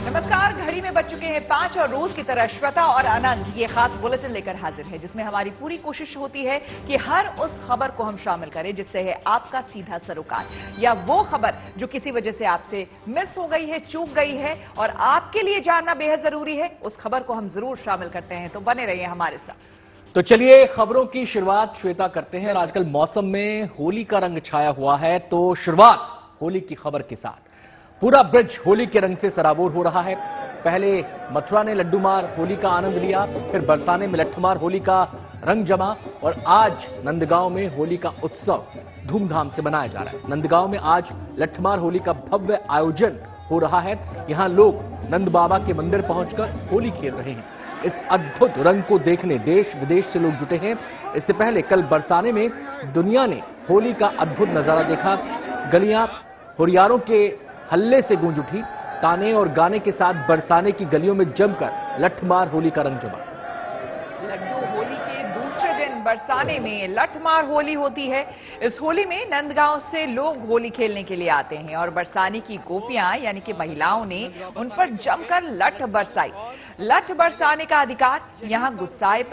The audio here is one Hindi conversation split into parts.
नमस्कार, घड़ी में बज चुके हैं 5 और रोज की तरह श्वेता और आनंद ये खास बुलेटिन लेकर हाजिर है, जिसमें हमारी पूरी कोशिश होती है कि हर उस खबर को हम शामिल करें जिससे है आपका सीधा सरोकार, या वो खबर जो किसी वजह से आपसे मिस हो गई है, चूक गई है और आपके लिए जानना बेहद जरूरी है, उस खबर को हम जरूर शामिल करते हैं। तो बने रहिए हमारे साथ। तो चलिए खबरों की शुरुआत श्वेता करते हैं। आजकल मौसम में होली का रंग छाया हुआ है, तो शुरुआत होली की खबर के साथ। पूरा ब्रिज होली के रंग से सराबोर हो रहा है। पहले मथुरा ने लड्डूमार होली का आनंद लिया, फिर बरसाने में लट्ठमार होली का रंग जमा और आज नंदगांव में होली का उत्सव धूमधाम से मनाया जा रहा है। नंदगांव में आज लट्ठमार होली का भव्य आयोजन हो रहा है। यहां लोग नंद बाबा के मंदिर पहुंचकर होली खेल रहे हैं। इस अद्भुत रंग को देखने देश विदेश से लोग जुटे हैं। इससे पहले कल बरसाने में दुनिया ने होली का अद्भुत नजारा देखा। गलियां हुरियारों के हल्ले से गूंज उठी। ताने और गाने के साथ बरसाने की गलियों में जमकर लट्ठमार होली का रंग जमा। लड्डू होली के दूसरे दिन बरसाने में लट्ठमार होली होती है। इस होली में नंदगांव से लोग होली खेलने के लिए आते हैं और बरसाने की गोपियां यानी कि महिलाओं ने उन पर जमकर लठ बरसाई। लठ बरसाने का अधिकार यहाँ गुसाई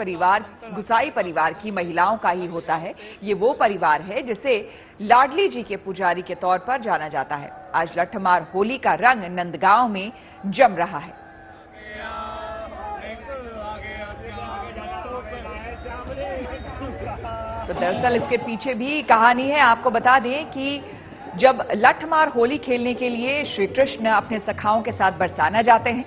परिवार की महिलाओं का ही होता है। ये वो परिवार है जिसे लाडली जी के पुजारी के तौर पर जाना जाता है। आज लट्ठमार होली का रंग नंदगांव में जम रहा है। तो दरअसल इसके पीछे भी कहानी है। आपको बता दें कि जब लट्ठमार होली खेलने के लिए श्री कृष्ण अपने सखाओं के साथ बरसाना जाते हैं,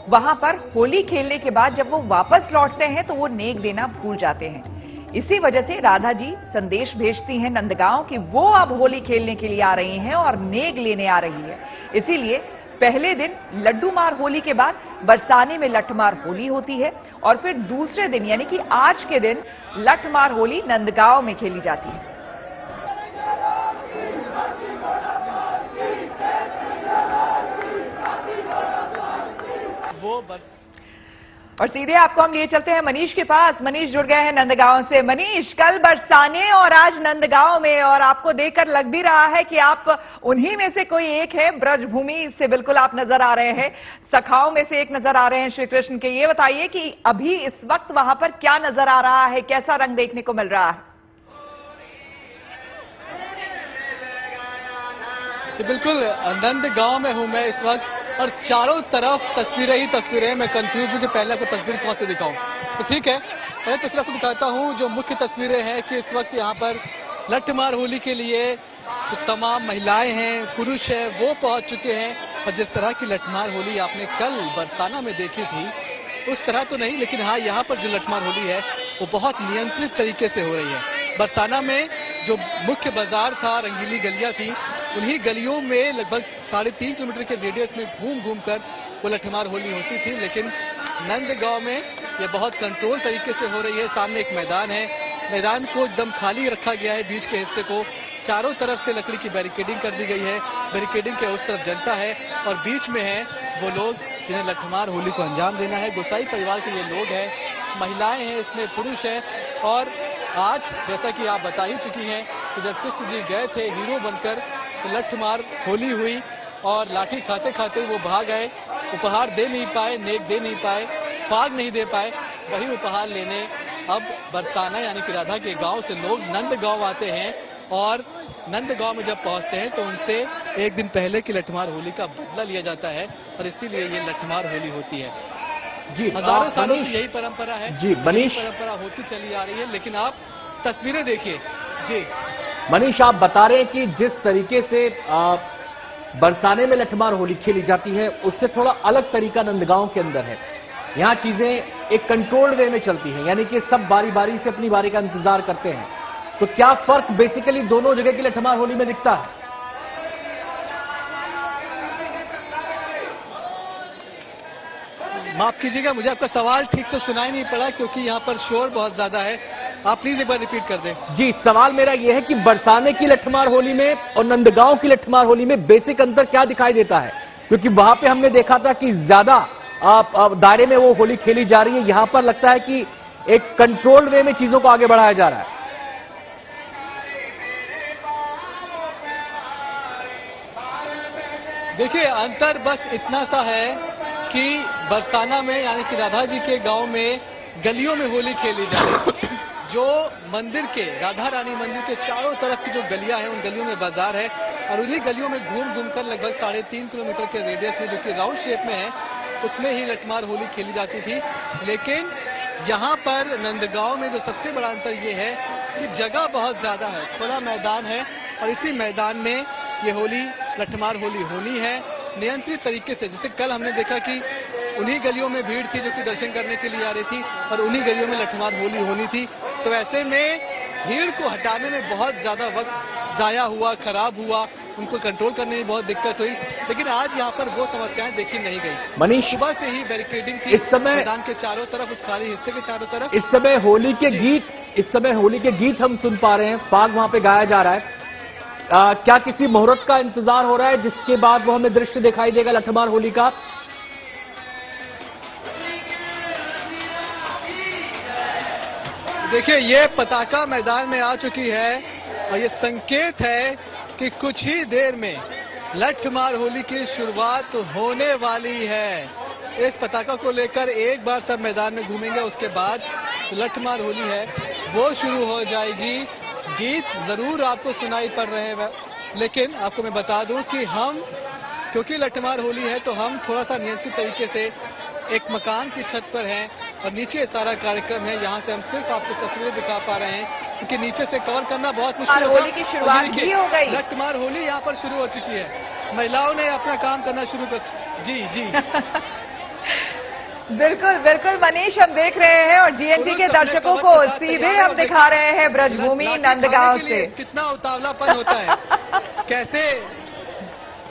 वहां पर होली खेलने के बाद जब वो वापस लौटते हैं तो वो नेक देना भूल जाते हैं। इसी वजह से राधा जी संदेश भेजती हैं नंदगांव कि वो अब होली खेलने के लिए आ रही हैं और नेक लेने आ रही है। इसीलिए पहले दिन लड्डूमार होली के बाद बरसाने में लट्ठमार होली होती है और फिर दूसरे दिन यानी कि आज के दिन लट्ठमार होली नंदगांव में खेली जाती है। और सीधे आपको हम लिए चलते हैं मनीष के पास। मनीष जुड़ गए हैं नंदगांव से। मनीष, कल बरसाने और आज नंदगांव में, और आपको देखकर लग भी रहा है कि आप उन्हीं में से कोई एक है। ब्रजभूमि से बिल्कुल आप नजर आ रहे हैं, सखाओं में से एक नजर आ रहे हैं श्री कृष्ण के। ये बताइए कि अभी इस वक्त वहां पर क्या नजर आ रहा है, कैसा रंग देखने को मिल रहा है? तो बिल्कुल नंदगांव में हूं मैं इस वक्त और चारों तरफ तस्वीरें ही तस्वीरें। मैं कंफ्यूज हूं कि पहले आपको तस्वीर कौन सी दिखाऊं। तो ठीक है, पहले तस्वीर आपको दिखाता हूं। जो मुख्य तस्वीरें हैं कि इस वक्त यहाँ पर लट्ठमार होली के लिए तो तमाम महिलाएं हैं, पुरुष हैं, वो पहुंच चुके हैं। और जिस तरह की लट्ठमार होली आपने कल बरसाना में देखी थी उस तरह तो नहीं, लेकिन हाँ यहाँ पर जो लट्ठमार होली है वो बहुत नियंत्रित तरीके से हो रही है। बरसाना में जो मुख्य बाजार था, रंगीली गलियां थी, उन्हीं गलियों में लगभग 3.5 किलोमीटर के रेडियस में घूम घूम कर वो लट्ठमार होली होती थी। लेकिन नंदगांव में ये बहुत कंट्रोल तरीके से हो रही है। सामने एक मैदान है, मैदान को एकदम खाली रखा गया है। बीच के हिस्से को चारों तरफ से लकड़ी की बैरिकेडिंग कर दी गई है। बैरिकेडिंग के उस तरफ जनता है और बीच में है वो लोग जिन्हें लट्ठमार होली को अंजाम देना है। गोसाई परिवार के ये लोग हैं, महिलाएं हैं, इसमें पुरुष है। और आज जैसा कि आप बता ही चुकी हैं कि जब कृष्ण जी गए थे हीरो बनकर तो लट्ठमार होली हुई और लाठी खाते खाते वो भाग गए। उपहार दे नहीं पाए, नेक दे नहीं पाए, फाग नहीं दे पाए। वही उपहार लेने अब बरसाना यानी कि राधा के गांव से लोग नंदगांव आते हैं और नंदगांव में जब पहुंचते हैं तो उनसे एक दिन पहले की लट्ठमार होली का बदला लिया जाता है और इसीलिए ये लट्ठमार होली होती है। जी, हजारों सालों से यही परंपरा है। जी मनीष, परंपरा होती चली आ रही है। लेकिन आप तस्वीरें देखिए। जी मनीष, आप बता रहे हैं कि जिस तरीके से बरसाने में लट्ठमार होली खेली जाती है उससे थोड़ा अलग तरीका नंदगांव के अंदर है। यहाँ चीजें एक कंट्रोल्ड वे में चलती हैं, यानी कि सब बारी बारी से अपनी बारी का इंतजार करते हैं। तो क्या फर्क बेसिकली दोनों जगह की लट्ठमार होली में दिखता है? माफ कीजिएगा, मुझे आपका सवाल ठीक से सुनाई नहीं पड़ा क्योंकि यहाँ पर शोर बहुत ज्यादा है। आप प्लीज एक बार रिपीट कर दें। जी, सवाल मेरा यह है कि बरसाने की लट्ठमार होली में और नंदगांव की लट्ठमार होली में बेसिक अंतर क्या दिखाई देता है? क्योंकि वहां पे हमने देखा था कि ज्यादा दायरे में वो होली खेली जा रही है। यहां पर लगता है कि एक कंट्रोल्ड वे में चीजों को आगे बढ़ाया जा रहा है। देखिए, अंतर बस इतना सा है कि बरसाना में यानी कि राधा जी के गांव में गलियों में होली खेली जाए। जो मंदिर के राधा रानी मंदिर के चारों तरफ की जो गलियां हैं, उन गलियों में बाजार है और उन्हीं गलियों में घूम घूमकर लगभग 3.5 किलोमीटर के रेडियस में, जो कि राउंड शेप में है, उसमें ही लठमार होली खेली जाती थी। लेकिन यहाँ पर नंदगांव में जो सबसे बड़ा अंतर ये है कि जगह बहुत ज्यादा है, खुला मैदान है और इसी मैदान में ये होली लठमार होली होनी है नियंत्रित तरीके से। जैसे कल हमने देखा कि उन्हीं गलियों में भीड़ थी जो कि दर्शन करने के लिए आ रही थी और उन्हीं गलियों में लठमार होली होनी थी। तो ऐसे में भीड़ को हटाने में बहुत ज्यादा वक्त जाया हुआ, खराब हुआ, उनको कंट्रोल करने में बहुत दिक्कत हुई। लेकिन आज यहाँ पर वो समस्याएं देखी नहीं गई। मनीष, सुबह से ही बैरिकेडिंग थी इस समय मैदान के चारों तरफ, उस खाली हिस्से के चारों तरफ। इस समय होली के गीत हम सुन पा रहे हैं, फाग वहां पे गाया जा रहा है। क्या किसी मुहूर्त का इंतजार हो रहा है जिसके बाद वो हमें दृश्य दिखाई देगा लठमार होली का? देखिए, ये पताका मैदान में आ चुकी है और ये संकेत है कि कुछ ही देर में लठमार होली की शुरुआत होने वाली है। इस पताका को लेकर एक बार सब मैदान में घूमेंगे, उसके बाद लठमार होली है वो शुरू हो जाएगी। गीत जरूर आपको सुनाई पड़ रहे हैं, लेकिन आपको मैं बता दूं कि हम, क्योंकि लठमार होली है तो हम थोड़ा सा नियंत्रित तरीके से एक मकान की छत पर हैं और नीचे सारा कार्यक्रम है। यहाँ से हम सिर्फ आपको तस्वीरें दिखा पा रहे हैं क्योंकि नीचे से कवर करना बहुत मुश्किल होता है। होली की शुरुआत भी हो गई। लठमार होली यहाँ पर शुरू हो चुकी है, महिलाओं ने अपना काम करना शुरू कर। जी बिल्कुल बिल्कुल मनीष, हम देख रहे हैं और जीएनटी के दर्शकों को सीधे हम दिखा रहे हैं ब्रजभूमि नंदगांव से। कितना उतावलापन होता है,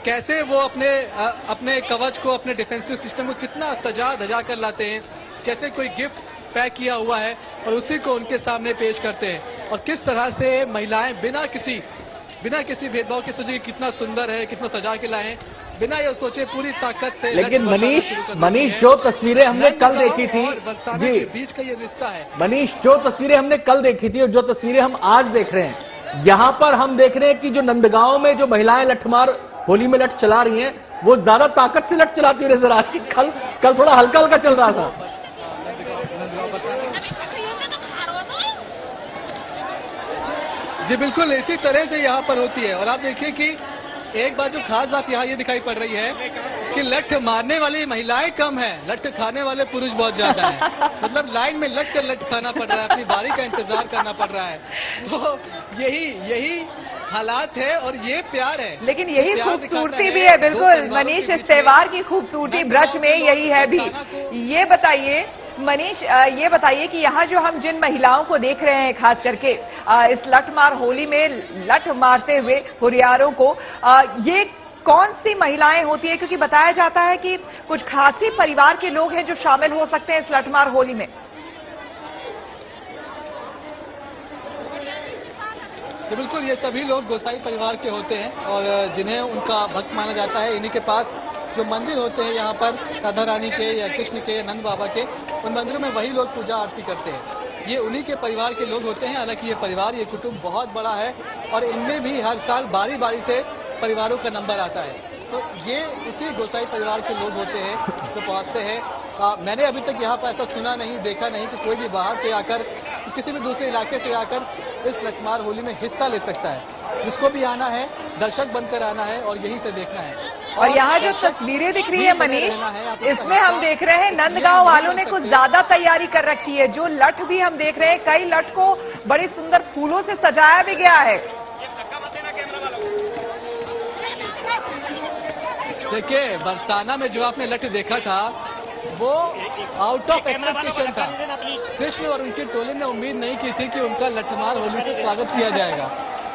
कैसे वो अपने कवच को, अपने डिफेंसिव सिस्टम को कितना सजा धजा कर लाते हैं, जैसे कोई गिफ्ट पैक किया हुआ है और उसी को उनके सामने पेश करते हैं। और किस तरह से महिलाएं बिना किसी भेदभाव के सोचे कितना सुंदर है, कितना सजा के लाए हैं, बिना ये सोचे पूरी ताकत से। लेकिन मनीष जो तस्वीरें हमने कल देखी थी जी, बीच का ये रिश्ता है। मनीष, जो तस्वीरें हमने कल देखी थी और जो तस्वीरें हम आज देख रहे हैं, यहाँ पर हम देख रहे हैं कि जो नंदगांव में जो महिलाएं लठमार होली में लठ चला रही हैं, वो ज्यादा ताकत से लठ चलाती हुई नजर आ रही। कल थोड़ा हल्का हल्का चल रहा था। जी बिल्कुल, इसी तरह से यहाँ पर होती है। और आप देखिए कि एक बात जो खास बात यहाँ ये दिखाई पड़ रही है कि लठ मारने वाली महिलाएं कम है, लठ खाने वाले पुरुष बहुत ज्यादा हैं। मतलब लाइन में लग कर लठ खाना पड़ रहा है, अपनी बारी का इंतजार करना पड़ रहा है। तो यही हालात है और ये प्यार है। लेकिन यही खूबसूरती भी है। बिल्कुल मनीष, इस त्योहार की खूबसूरती ब्रज में यही है भी। ये बताइए मनीष, ये बताइए कि यहाँ जो हम जिन महिलाओं को देख रहे हैं, खास करके इस लठमार होली में लठ मारते हुए हुरियारों को, ये कौन सी महिलाएं होती है? क्योंकि बताया जाता है कि कुछ खासी परिवार के लोग हैं जो शामिल हो सकते हैं इस लठमार होली में। तो बिल्कुल, ये सभी लोग गोसाई परिवार के होते हैं और जिन्हें उनका भक्त माना जाता है। इन्हीं के पास जो मंदिर होते हैं यहाँ पर राधा रानी के या कृष्ण के या नंद बाबा के, उन मंदिरों में वही लोग पूजा आरती करते हैं। ये उन्हीं के परिवार के लोग होते हैं। हालांकि ये परिवार, ये कुटुंब बहुत बड़ा है और इनमें भी हर साल बारी बारी से परिवारों का नंबर आता है। तो ये उसी गोसाई परिवार के लोग होते हैं जो पहुंचते हैं। मैंने अभी तक यहाँ पर ऐसा सुना नहीं, देखा नहीं कि कोई भी बाहर से आकर, किसी भी दूसरे इलाके से आकर इस लठमार होली में हिस्सा ले सकता है। जिसको भी आना है, दर्शक बनकर आना है और यहीं से देखना है। और यहाँ जो तस्वीरें दिख रही है मनीष, इसमें हम देख रहे हैं नंदगांव वालों ने कुछ ज्यादा तैयारी कर रखी है। जो लठ भी हम देख रहे हैं, कई लठ को बड़ी सुंदर फूलों से सजाया भी गया है। देखिए, बरसाना में जो आपने लठ देखा था वो आउट ऑफ एक्सपेक्टेशन था। कृष्ण और उनकी टोली ने उम्मीद नहीं की थी कि उनका लठमार होली से स्वागत किया जाएगा।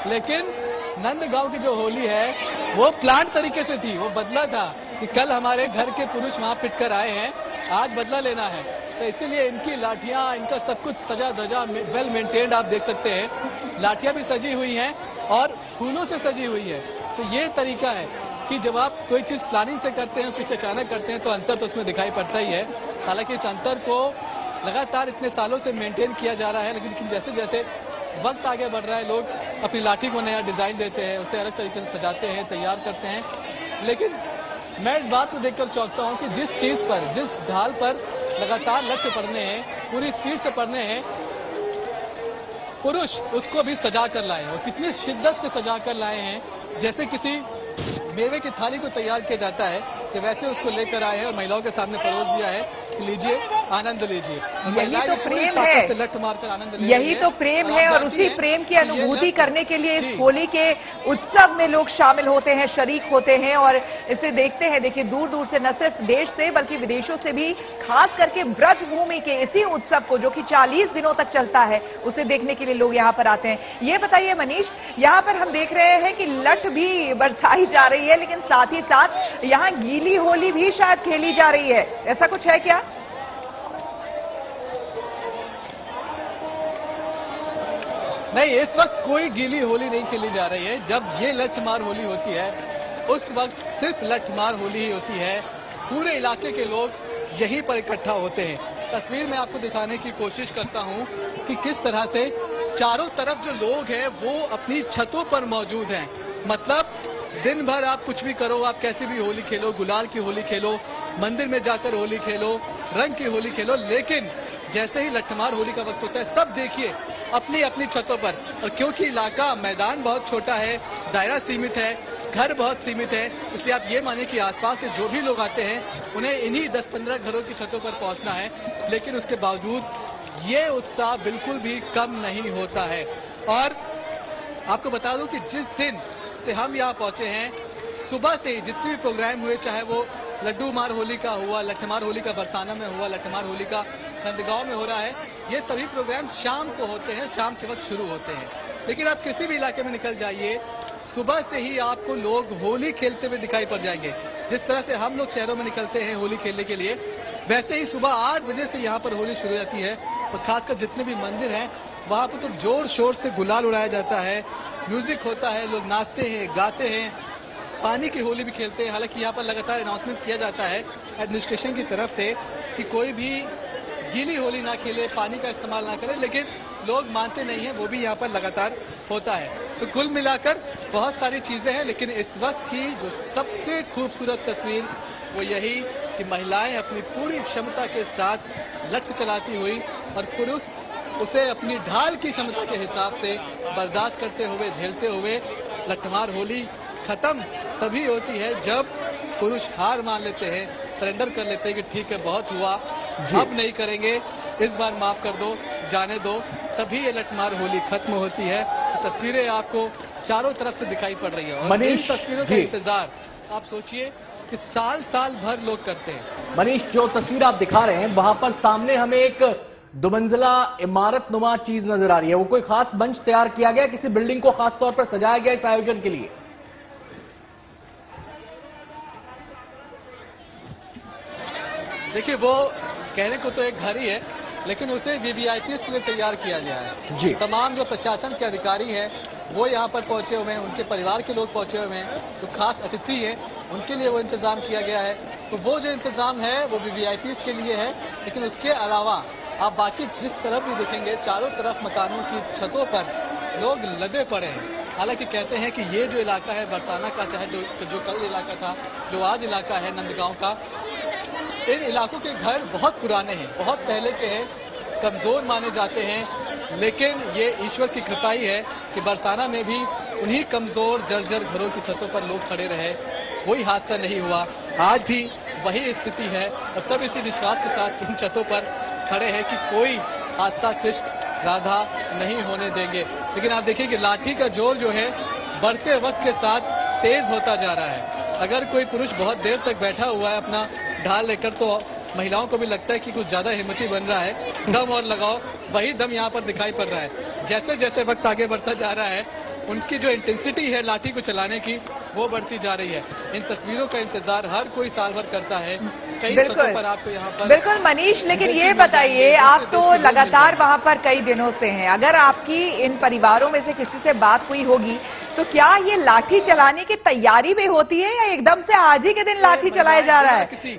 लेकिन नंदगांव की जो होली है वो प्लान तरीके से थी। वो बदला था कि कल हमारे घर के पुरुष वहां पिट कर आए हैं, आज बदला लेना है। तो इसीलिए इनकी लाठियां, इनका सब कुछ सजा धजा, वेल मेंटेन्ड आप देख सकते हैं। लाठियां भी सजी हुई हैं और फूलों से सजी हुई है। तो ये तरीका है कि जब आप कोई चीज प्लानिंग से करते हैं, कुछ अचानक करते हैं, तो अंतर तो उसमें दिखाई पड़ता ही है। हालांकि इस अंतर को लगातार इतने सालों से मेंटेन किया जा रहा है, लेकिन जैसे जैसे वक्त आगे बढ़ रहा है, लोग अपनी लाठी को नया डिजाइन देते हैं, उसे अलग तरीके से सजाते हैं, तैयार करते हैं। लेकिन मैं इस बात को देखकर चौंकता हूं कि जिस चीज पर, जिस ढाल पर लगातार लक्ष्य पड़ने हैं, पूरी स्पीड से पड़ने हैं, पुरुष उसको भी सजा कर लाए हैं और कितनी शिद्दत से सजा कर लाए हैं। जैसे किसी मेवे की थाली को तैयार किया जाता है कि वैसे उसको लेकर आए हैं और महिलाओं के सामने परोस दिया है कि लीजिए, आनंद लीजिए। यही तो प्रेम है, लठ मारकर आनंद ले यही तो प्रेम है और उसी प्रेम की अनुभूति करने के लिए इस होली के उत्सव में लोग शामिल होते हैं, शरीक होते हैं और इसे देखते हैं। देखिए, दूर दूर से, न सिर्फ देश से बल्कि विदेशों से भी, खास करके ब्रज भूमि के इसी उत्सव को जो कि 40 दिनों तक चलता है, उसे देखने के लिए लोग यहाँ पर आते हैं। ये बताइए मनीष, यहाँ पर हम देख रहे हैं कि लठ भी बरसाई जा रही है, लेकिन साथ ही साथ यहाँ गीली होली भी शायद खेली जा रही है, ऐसा कुछ है क्या? नहीं, इस वक्त कोई गीली होली नहीं खेली जा रही है। जब ये लठमार होली होती है उस वक्त सिर्फ लठमार होली ही होती है। पूरे इलाके के लोग यहीं पर इकट्ठा होते हैं। तस्वीर में आपको दिखाने की कोशिश करता हूं कि किस तरह से चारों तरफ जो लोग हैं वो अपनी छतों पर मौजूद हैं। मतलब दिन भर आप कुछ भी करो, आप कैसी भी होली खेलो, गुलाल की होली खेलो, मंदिर में जाकर होली खेलो, रंग की होली खेलो, लेकिन जैसे ही लठमार होली का वक्त होता है सब देखिए अपनी अपनी छतों पर। और क्योंकि इलाका, मैदान बहुत छोटा है, दायरा सीमित है, घर बहुत सीमित है, इसलिए आप ये मानिए कि आसपास से जो भी लोग आते हैं उन्हें इन्हीं 10-15 घरों की छतों पर पहुंचना है। लेकिन उसके बावजूद ये उत्साह बिल्कुल भी कम नहीं होता है। और आपको बता दूं कि जिस दिन से हम यहाँ पहुंचे हैं, सुबह से जितने भी प्रोग्राम हुए, चाहे वो लड्डू मार होली का हुआ, लठमार होली का बरसाना में हुआ, लठमार होली का नंदगांव में हो रहा है, ये सभी प्रोग्राम शाम को होते हैं, शाम के वक्त शुरू होते हैं। लेकिन आप किसी भी इलाके में निकल जाइए, सुबह से ही आपको लोग होली खेलते हुए दिखाई पड़ जाएंगे। जिस तरह से हम लोग शहरों में निकलते हैं होली खेलने के लिए, वैसे ही सुबह 8 बजे से यहाँ पर होली शुरू हो जाती है। और खासकर जितने भी मंदिर हैं वहां पर तो जोर शोर से गुलाल उड़ाया जाता है, म्यूजिक होता है, लोग नाचते हैं, गाते हैं, पानी की होली भी खेलते हैं। हालांकि यहाँ पर लगातार अनाउंसमेंट किया जाता है एडमिनिस्ट्रेशन की तरफ से कि कोई भी गीली होली ना खेले, पानी का इस्तेमाल ना करे, लेकिन लोग मानते नहीं हैं, वो भी यहाँ पर लगातार होता है। तो कुल मिलाकर बहुत सारी चीजें हैं, लेकिन इस वक्त की जो सबसे खूबसूरत तस्वीर वो यही कि महिलाएं अपनी पूरी क्षमता के साथ लठ चलाती हुई और पुरुष उसे अपनी ढाल की क्षमता के हिसाब से बर्दाश्त करते हुए, झेलते हुए। लठमार होली खत्म तभी होती है जब पुरुष हार मान लेते हैं, सरेंडर कर लेते हैं कि ठीक है, बहुत हुआ, अब नहीं करेंगे, इस बार माफ कर दो, जाने दो, तभी ये लठमार होली खत्म होती है। तो तस्वीरें आपको चारों तरफ से दिखाई पड़ रही है और इन तस्वीरों का इंतजार आप सोचिए कि साल साल भर लोग करते हैं। मनीष, जो तस्वीर आप दिखा रहे हैं वहां पर सामने हमें एक दुमंजिला इमारत नुमा चीज नजर आ रही है। वो कोई खास मंच तैयार किया गया, किसी बिल्डिंग को खास तौर पर सजाया गया इस आयोजन के लिए? देखिए, वो कहने को तो एक घर ही है, लेकिन उसे वीवीआईपीएस के लिए तैयार किया गया है जी। तमाम जो प्रशासन के अधिकारी हैं वो यहाँ पर पहुंचे हुए हैं, उनके परिवार के लोग पहुंचे हुए हैं, जो खास अतिथि हैं उनके लिए वो इंतजाम किया गया है। तो वो जो इंतजाम है वो वीवीआईपीएस के लिए है, लेकिन उसके अलावा आप बाकी जिस तरफ भी देखेंगे, चारों तरफ मकानों की छतों पर लोग लदे पड़े हैं। हालांकि कहते हैं कि ये जो इलाका है बरसाना का, चाहे जो कल इलाका था, जो आज इलाका है नंदगांव का, इन इलाकों के घर बहुत पुराने हैं, बहुत पहले के हैं, कमजोर माने जाते हैं। लेकिन ये ईश्वर की कृपा ही है कि बरसाना में भी उन्हीं कमजोर जर्जर घरों की छतों पर लोग खड़े रहे, कोई हादसा नहीं हुआ। आज भी वही स्थिति है और सब इसी विश्वास के साथ इन छतों पर खड़े हैं कि कोई हादसा कृष्ण राधा नहीं होने देंगे। लेकिन आप देखिए कि लाठी का जोर जो है बढ़ते वक्त के साथ तेज होता जा रहा है। अगर कोई पुरुष बहुत देर तक बैठा हुआ है अपना ढाल लेकर, तो महिलाओं को भी लगता है कि कुछ ज्यादा हिम्मती बन रहा है, दम और लगाओ, वही दम यहाँ पर दिखाई पड़ रहा है। जैसे जैसे वक्त आगे बढ़ता जा रहा है, उनकी जो इंटेंसिटी है लाठी को चलाने की वो बढ़ती जा रही है। इन तस्वीरों का इंतजार हर कोई साल भर करता है। कई छतों पर आपको यहाँ पर बिल्कुल मनीष, लेकिन ये बताइए, आप तो लगातार वहां पर कई दिनों से हैं, अगर आपकी इन परिवारों में से किसी से बात हुई होगी तो क्या ये लाठी चलाने की तैयारी में होती है या एकदम से आज ही के दिन लाठी चलाया जा रहा है?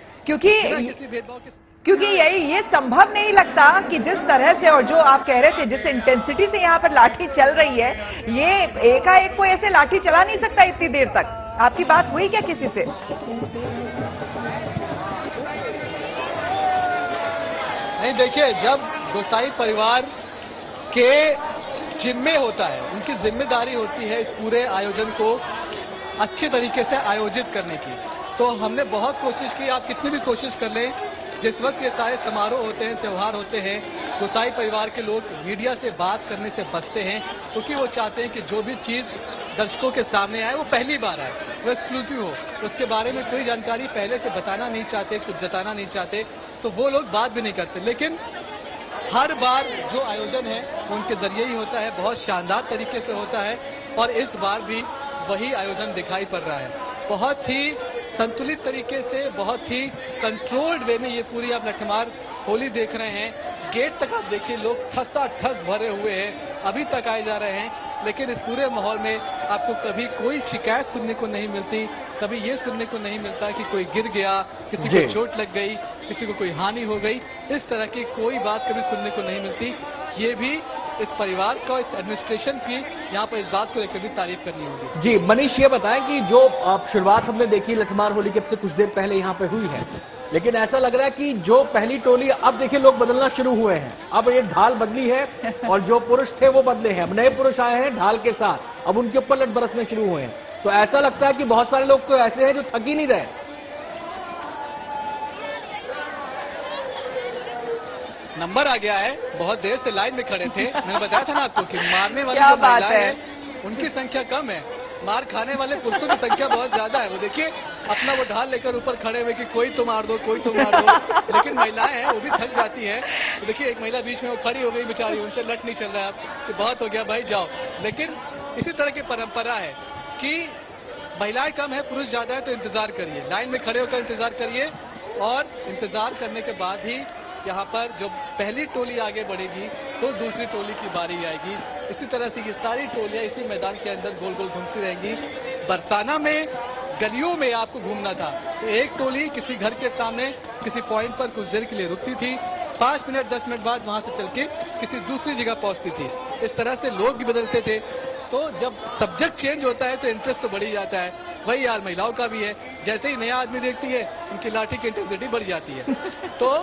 क्योंकि ये संभव नहीं लगता कि जिस तरह से, और जो आप कह रहे थे जिस इंटेंसिटी से यहाँ पर लाठी चल रही है, ये एकाएक कोई ऐसे लाठी चला नहीं सकता इतनी देर तक। आपकी बात हुई क्या किसी से? नहीं, देखिए, जब गोसाई परिवार के जिम्मे होता है, उनकी जिम्मेदारी होती है इस पूरे आयोजन को अच्छे तरीके से आयोजित करने की, तो हमने बहुत कोशिश की। आप कितनी भी कोशिश कर लें, जिस वक्त ये सारे समारोह होते हैं, त्योहार होते हैं, गोसाई परिवार के लोग मीडिया से बात करने से बचते हैं, क्योंकि वो चाहते हैं कि जो भी चीज दर्शकों के सामने आए वो पहली बार आए, वो एक्सक्लूसिव हो, उसके बारे में कोई जानकारी पहले से बताना नहीं चाहते, कुछ जताना नहीं चाहते, तो वो लोग बात भी नहीं करते। लेकिन हर बार जो आयोजन है वो उनके जरिए ही होता है, बहुत शानदार तरीके से होता है, और इस बार भी वही आयोजन दिखाई पड़ रहा है। बहुत ही संतुलित तरीके से, बहुत ही कंट्रोल्ड वे में ये पूरी आप लठमार होली देख रहे हैं। गेट तक आप देखिए, लोग ठसाठस भरे हुए हैं, अभी तक आए जा रहे हैं, लेकिन इस पूरे माहौल में आपको कभी कोई शिकायत सुनने को नहीं मिलती, कभी ये सुनने को नहीं मिलता कि कोई गिर गया, किसी को चोट लग गई, किसी को कोई हानि हो गई, इस तरह की कोई बात कभी सुनने को नहीं मिलती। ये भी इस परिवार का, इस एडमिनिस्ट्रेशन की यहाँ पर इस बात को लेकर भी तारीफ करनी होगी। जी मनीष, ये बताएं कि जो शुरुआत हमने देखी लठमार होली के से कुछ देर पहले यहाँ पे हुई है, लेकिन ऐसा लग रहा है कि जो पहली टोली, अब देखिए लोग बदलना शुरू हुए हैं, अब ये ढाल बदली है और जो पुरुष थे वो बदले हैं, अब नए पुरुष आए हैं ढाल के साथ, अब उनके ऊपर लठ बरसने शुरू हुए हैं। तो ऐसा लगता है कि बहुत सारे लोग तो ऐसे हैं जो थक ही नहीं रहे। नंबर आ गया है, बहुत देर से लाइन में खड़े थे, मैंने बताया था ना आपको कि मारने वाली क्या जो बात महिलाएं है, हैं उनकी संख्या कम है, मार खाने वाले पुरुषों की संख्या बहुत ज्यादा है। वो देखिए अपना वो ढाल लेकर ऊपर खड़े हुए कि कोई तो मार दो, कोई तो मार दो, लेकिन महिलाएं हैं वो भी थक जाती है। तो देखिए एक महिला बीच में वो खड़ी हो गई बेचारी, उनसे लट नहीं चल रहा है, कि बहुत हो गया भाई जाओ। लेकिन इसी तरह की परंपरा है कि महिलाएं कम है, पुरुष ज्यादा है, तो इंतजार करिए, लाइन में खड़े होकर इंतजार करिए, और इंतजार करने के बाद ही यहाँ पर जब पहली टोली आगे बढ़ेगी तो दूसरी टोली की बारी आएगी। इसी तरह से ये सारी टोलियां इसी मैदान के अंदर गोल गोल घूमती रहेंगी। बरसाना में गलियों में आपको घूमना था, तो एक टोली किसी घर के सामने किसी पॉइंट पर कुछ देर के लिए रुकती थी, 5 मिनट 10 मिनट बाद वहां से चल के किसी दूसरी जगह पहुंचती थी। इस तरह से लोग भी बदलते थे, तो जब सब्जेक्ट चेंज होता है तो इंटरेस्ट तो बढ़ ही जाता है। वही यार महिलाओं का भी है, जैसे ही नया आदमी देखती है उनकी लाठी की इंटेंसिटी बढ़ जाती है। तो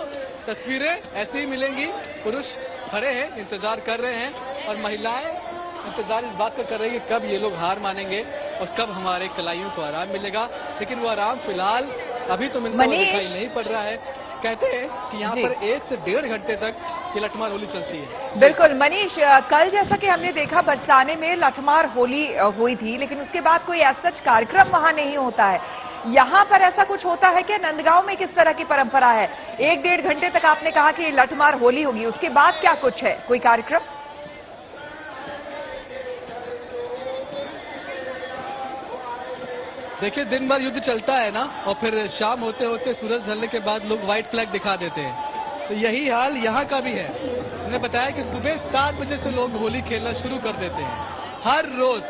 तस्वीरें ऐसे ही मिलेंगी, पुरुष खड़े हैं इंतजार कर रहे हैं, और महिलाएं इंतजार इस बात का कर रही है कब ये लोग हार मानेंगे और कब हमारे कलाइयों को आराम मिलेगा। लेकिन वो आराम फिलहाल अभी तो मिलता हुआ दिखाई नहीं पड़ रहा है। कहते हैं कि यहाँ पर 1 से 1.5 घंटे तक ये लठमार होली चलती है। बिल्कुल मनीष, कल जैसा कि हमने देखा बरसाने में लठमार होली हुई थी, लेकिन उसके बाद कोई ऐसा कार्यक्रम वहां नहीं होता है। यहाँ पर ऐसा कुछ होता है क्या? नंदगांव में किस तरह की परंपरा है? 1-1.5 घंटे तक आपने कहा कि लठमार होली होगी, उसके बाद क्या कुछ है, कोई कार्यक्रम? देखिए दिन भर युद्ध चलता है ना, और फिर शाम होते होते सूरज ढलने के बाद लोग व्हाइट फ्लैग दिखा देते हैं, तो यही हाल यहाँ का भी है। मैंने बताया कि सुबह 7 बजे से लोग होली खेलना शुरू कर देते हैं, हर रोज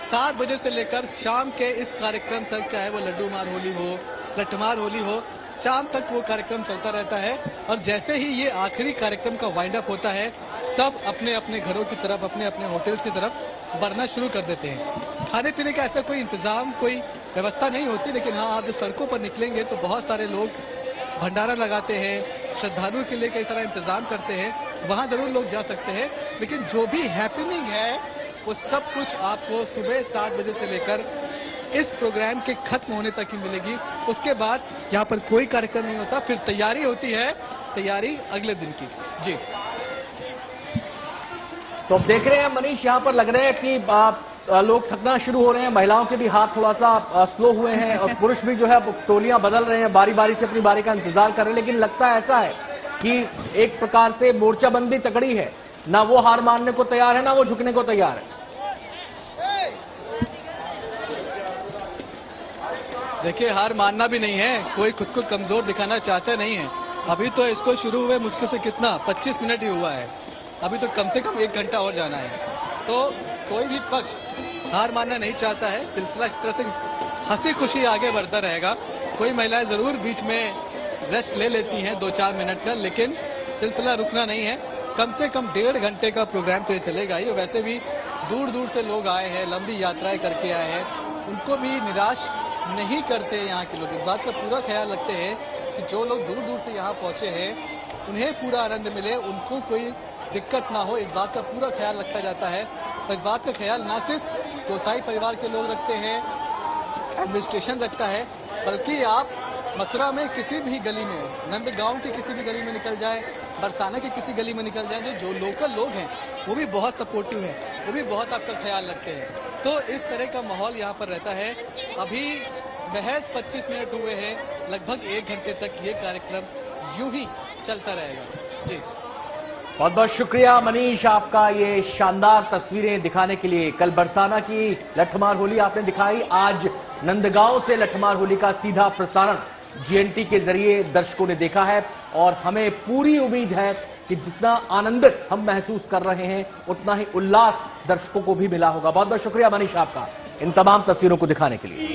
7 बजे से लेकर शाम के इस कार्यक्रम तक, चाहे वो लड्डू मार होली हो, लठमार होली हो, शाम तक वो कार्यक्रम चलता रहता है। और जैसे ही ये आखिरी कार्यक्रम का वाइंड अप होता है, सब अपने अपने घरों की तरफ, अपने अपने होटल्स की तरफ बढ़ना शुरू कर देते हैं। खाने पीने का ऐसा कोई इंतजाम, कोई व्यवस्था नहीं होती, लेकिन हाँ आप जब सड़कों पर निकलेंगे तो बहुत सारे लोग भंडारा लगाते हैं, श्रद्धालुओं के लिए कई सारा इंतजाम करते हैं, वहां जरूर लोग जा सकते हैं। लेकिन जो भी हैपनिंग है वो सब कुछ आपको सुबह 7 बजे से लेकर इस प्रोग्राम के खत्म होने तक ही मिलेगी। उसके बाद यहाँ पर कोई कार्यक्रम नहीं होता, फिर तैयारी होती है, तैयारी अगले दिन की। जी तो अब देख रहे हैं मनीष, यहाँ पर लग रहा है कि लोग थकना शुरू हो रहे हैं, महिलाओं के भी हाथ थोड़ा सा स्लो हुए हैं, और पुरुष भी जो है टोलियां बदल रहे हैं, बारी बारी से अपनी बारी का इंतजार कर रहे हैं। लेकिन लगता ऐसा है कि एक प्रकार से मोर्चाबंदी तगड़ी है, ना वो हार मानने को तैयार है, ना वो झुकने को तैयार है। देखिए हार मानना भी नहीं है, कोई खुद को कमजोर दिखाना चाहता नहीं है। अभी तो इसको शुरू हुए मुश्किल से कितना 25 मिनट ही हुआ है, अभी तो कम से कम 1 घंटा और जाना है। तो कोई भी पक्ष हार मानना नहीं चाहता है, सिलसिला इस तरह से हंसी खुशी आगे बढ़ता रहेगा। कोई महिलाएं जरूर बीच में रेस्ट ले लेती हैं 2-4 मिनट का, लेकिन सिलसिला रुकना नहीं है। कम से कम 1.5 घंटे का प्रोग्राम तो ये चलेगा ही। वैसे भी दूर दूर से लोग आए हैं, लंबी यात्राएं करके आए हैं, उनको भी निराश नहीं करते यहाँ के लोग। इस बात का पूरा ख्याल रखते हैं कि जो लोग दूर दूर से यहाँ पहुंचे हैं उन्हें पूरा आनंद मिले, उनको कोई दिक्कत ना हो, इस बात का पूरा ख्याल रखा जाता है। और इस बात का ख्याल ना सिर्फ गोसाई परिवार के लोग रखते हैं, एडमिनिस्ट्रेशन रखता है, बल्कि आप मथुरा में किसी भी गली में, नंदगांव की किसी भी गली में निकल जाए, बरसाना की किसी गली में निकल जाए, जो लोकल लोग हैं वो भी बहुत सपोर्टिव हैं, वो भी बहुत आपका ख्याल रखते हैं। तो इस तरह का माहौल यहाँ पर रहता है। अभी महज 25 मिनट हुए हैं, लगभग 1 घंटे तक ये कार्यक्रम यूं ही चलता रहेगा। जी बहुत बहुत शुक्रिया मनीष, आपका ये शानदार तस्वीरें दिखाने के लिए। कल बरसाना की लठमार होली आपने दिखाई, आज नंदगांव से लठमार होली का सीधा प्रसारण जीएनटी के जरिए दर्शकों ने देखा है और हमें पूरी उम्मीद है कि जितना आनंदित हम महसूस कर रहे हैं उतना ही उल्लास दर्शकों को भी मिला होगा। बहुत बहुत शुक्रिया मनीष आपका इन तमाम तस्वीरों को दिखाने के लिए।